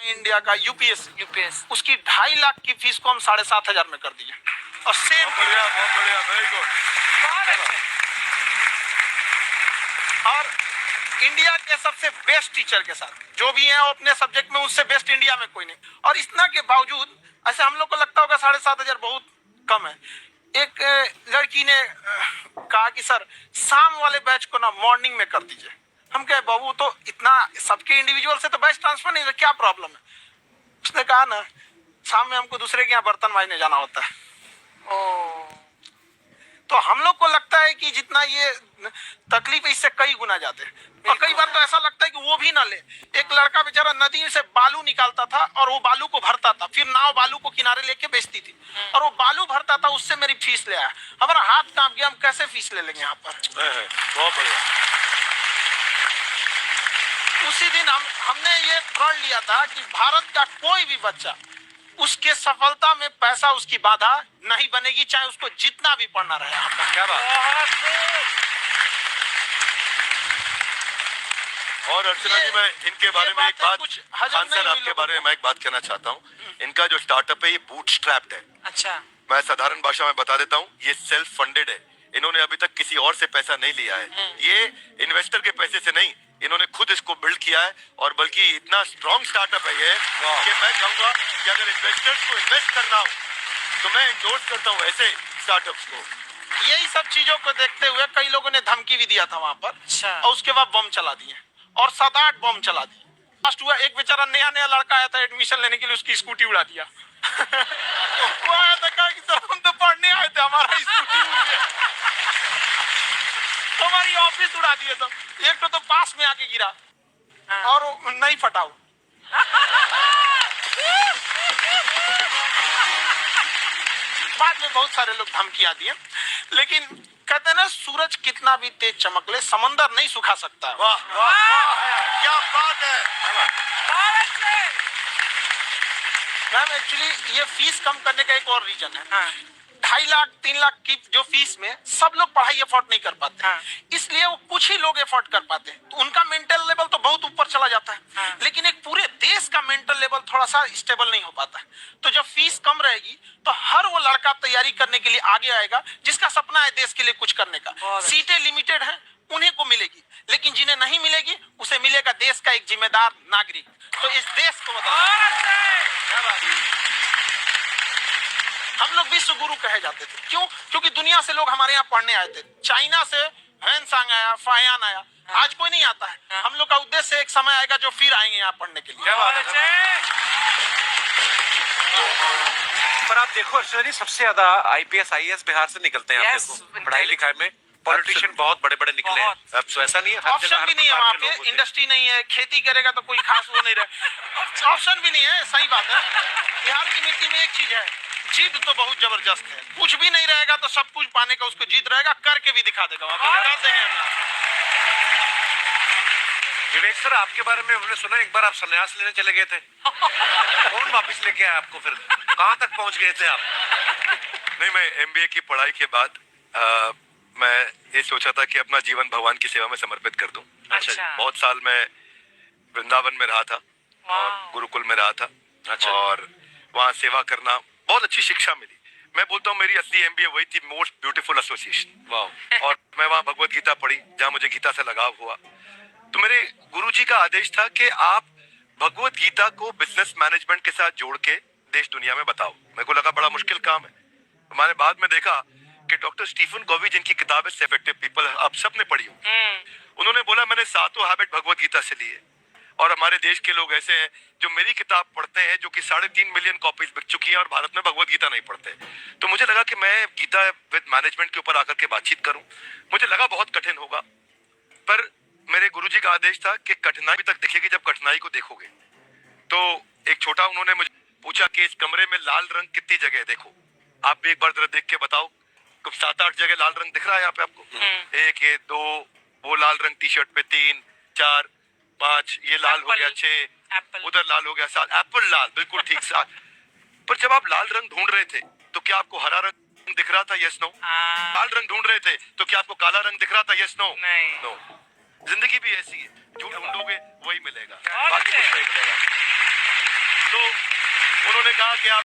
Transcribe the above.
India का UPSC उसकी 2.5 लाख की फीस को हम 7,500 में कर दिए और सेम। बहुत बढ़िया, वेरी गुड। और इंडिया के सबसे बेस्ट टीचर के साथ जो भी हैं वो अपने सब्जेक्ट में उससे बेस्ट इंडिया में कोई नहीं। और इतना के बावजूद ऐसे हम लोग को लगता होगा 7,500 बहुत कम है। एक लड़की ने कहा कि सर शाम वाले बैच को ना मॉर्निंग में कर दीजिए। हम कहे बाबू तो इतना सबके इंडिविजुअल से तो बैच ट्रांसफर नहीं है, क्या प्रॉब्लम है? उसने कहा ना शाम में हमको दूसरे के यहाँ बर्तन मांजने जाना होता है। तो हम लोग को लगता है कि जितना ये तकलीफ है इससे कई गुना ज्यादा है। और कई बार तो ऐसा लगता है कि वो भी ना ले। एक लड़का बेचारा नदी से बालू निकालता था और वो बालू को भरता था, फिर नाव बालू को किनारे लेके बेचती थी और वो बालू भरता था, उससे मेरी फीस ले आया। हमारा हाथ कांप गया, हम कैसे फीस ले लेंगे यहाँ पर। बहुत बढ़िया। उसी दिन हमने ये प्रण लिया था कि भारत का कोई भी बच्चा उसके सफलता में पैसा उसकी बाधा नहीं बनेगी, चाहे उसको जितना भी पढ़ना रहे। आपका क्या बात। और अर्चना जी मैं इनके बारे में एक बात, खान सर आपके बारे में मैं एक बात कहना चाहता हूँ। इनका जो स्टार्टअप है ये बूटस्ट्रैप्ड है। अच्छा, मैं साधारण भाषा में बता देता हूँ, ये सेल्फ फंडेड है। इन्होंने अभी तक किसी और से पैसा नहीं लिया है। ये इन्वेस्टर के पैसे से नहीं, इन्होंने खुद इसको बिल्ड किया है। और बल्कि इतना स्ट्रॉन्ग स्टार्टअप है ये कि मैं कहूंगा कि अगर इन्वेस्टर्स को इन्वेस्ट करना हो तो मैं इंडोर्स करता हूँ ऐसे स्टार्टअप्स को। यही सब चीजों को देखते हुए कई लोगों ने धमकी भी दिया था वहां पर। अच्छा। और उसके बाद बम चला दिए और 7-8 बम चला दिए। लास्ट हुआ एक बेचारा नया लड़का आया था एडमिशन लेने के लिए, उसकी स्कूटी उड़ा दिया। वो आया था कहा कि सर हम तो पढ़ने आए थे, हमारा स्कूटी उड़ गया। हमारी ऑफिस उड़ा दिए। तो एक तो पास में आके गिरा और नहीं फटा। बाद में बहुत सारे लोग धमकियां दिए, लेकिन कहते हैं ना सूरज कितना भी तेज चमक ले समंदर नहीं सुखा सकता। वाह वाह, क्या बात है। मैम एक्चुअली ये फीस कम करने का एक और रीजन है। 2.5 लाख 3 लाख की जो फीस में सब लोग पढ़ाई अफोर्ड नहीं कर पाते। इसलिए वो कुछ ही लोग अफोर्ड कर पाते हैं, तो उनका मेंटल लेवल तो बहुत ऊपर चला जाता है। लेकिन एक पूरे देश का मेंटल लेवल थोड़ा सा स्टेबल नहीं हो पाता। तो जब फीस कम रहेगी तो हर वो लड़का तैयारी करने के लिए आगे आएगा जिसका सपना है देश के लिए कुछ करने का। सीटें लिमिटेड है, उन्हीं को मिलेगी, लेकिन जिन्हें नहीं मिलेगी उसे मिलेगा देश का एक जिम्मेदार नागरिक। तो इस देश को हम लोग विश्व गुरु कहे जाते थे। क्यों? क्योंकि दुनिया से लोग हमारे यहाँ पढ़ने आए थे। चाइना से हैंसांग आया, फायान आया, आज कोई नहीं आता है। हम लोग का उद्देश्य एक समय आएगा जो फिर आएंगे यहाँ पढ़ने के लिए। क्या बात है। पर आप देखो अर्चना जी, सबसे ज्यादा IPS IAS बिहार से निकलते हैं। आप देखो पढ़ाई लिखाई में पॉलिटिशियन बहुत बड़े बड़े निकले हैं। अब तो ऐसा नहीं है, ऑप्शन भी नहीं है वहाँ पे, इंडस्ट्री नहीं है, खेती करेगा तो कोई खास वो नहीं रहे, ऑप्शन भी नहीं है। सही बात है। बिहार की मिट्टी में एक चीज है, जिद तो बहुत जबरदस्त है। कुछ भी नहीं रहेगा तो सब कुछ पाने का उसको जिद रहेगा, करके भी दिखा देगा। कर देंगे विवेक सर, आपके बारे में हमने सुना एक बार आप संन्यास लेने चले गए थे। कौन वापस लेके आया आपको? फिर कहाँ तक पहुँच गए थे आप? नहीं, मैं MBA की पढ़ाई के बाद मैं ये सोचा था कि अपना जीवन भगवान की सेवा में समर्पित कर दूं। अच्छा। बहुत साल मैं वृंदावन में रहा था और गुरुकुल में रहा था। अच्छा। और वहाँ सेवा करना बहुत अच्छी शिक्षा मिली। मैं बोलता हूँ मेरी असली MBA वही थी, मोस्ट ब्यूटीफुल एसोसिएशन। वाह। और मैं वहाँ भगवत गीता पढ़ी, जहाँ मुझे गीता से लगाव हुआ। तो मेरे गुरुजी का आदेश था कि आप भगवत गीता को बिजनेस मैनेजमेंट के साथ जोड़ के देश दुनिया में बताओ। मेरे को लगा बड़ा मुश्किल काम है। हमारे बाद में देखा कि डॉक्टर स्टीफन कॉवी, जिनकी किताब है इफेक्टिव पीपल, आप सबने पढ़ी हो, उन्होंने बोला मैंने 7 हैबिट भगवत गीता से लिए। और हमारे देश के लोग ऐसे हैं जो मेरी किताब पढ़ते हैं, जो कि 3.5 मिलियन कॉपीज बिक चुकी है, और भारत में भगवत गीता नहीं पढ़ते। तो मुझे लगा कि मैं गीता विद मैनेजमेंट के ऊपर आकर के बातचीत करूं। मुझे लगा बहुत कठिन होगा, पर मेरे गुरुजी का आदेश था कि कठिनाई तक दिखेगी जब कठिनाई को देखोगे। तो एक छोटा उन्होंने मुझे पूछा कि इस कमरे में लाल रंग कितनी जगह है, देखो आप भी एक बार जरा देख के बताओ। कुछ 7-8 जगह लाल रंग दिख रहा है यहाँ पे आपको? 1 ये 2 वो लाल रंग टी शर्ट पे, 3 4 5 ये लाल हो गया, 6 उधर लाल हो गया, 7 एप्पल लाल, बिल्कुल ठीक 7। पर जब आप लाल रंग ढूंढ रहे थे तो क्या आपको हरा रंग दिख रहा था? Yes no. लाल रंग ढूंढ रहे थे तो क्या आपको काला रंग दिख रहा था? Yes no. नो। जिंदगी भी ऐसी है, जो ढूंढोगे वही मिलेगा, बाकी कुछ नहीं मिलेगा। तो उन्होंने कहा कि आप